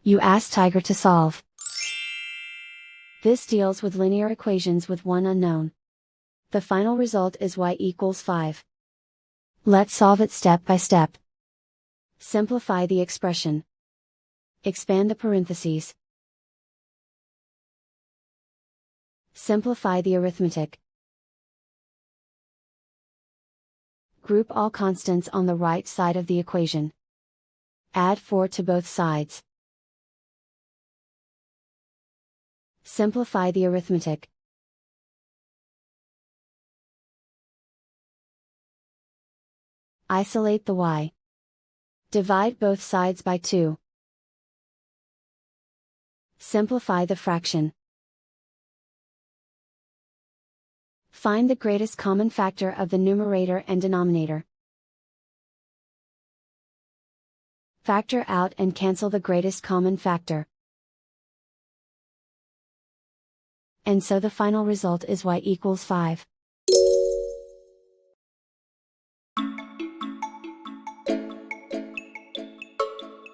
You ask Tiger to solve. This deals with linear equations with one unknown. The final result is y equals 5. Let's solve it step by step. Simplify the expression. Expand the parentheses. Simplify the arithmetic. Group all constants on the right side of the equation. Add 4 to both sides. Simplify the arithmetic. Isolate the y. Divide both sides by 2. Simplify the fraction. Find the greatest common factor of the numerator and denominator. Factor out and cancel the greatest common factor. And so the final result is y equals 5.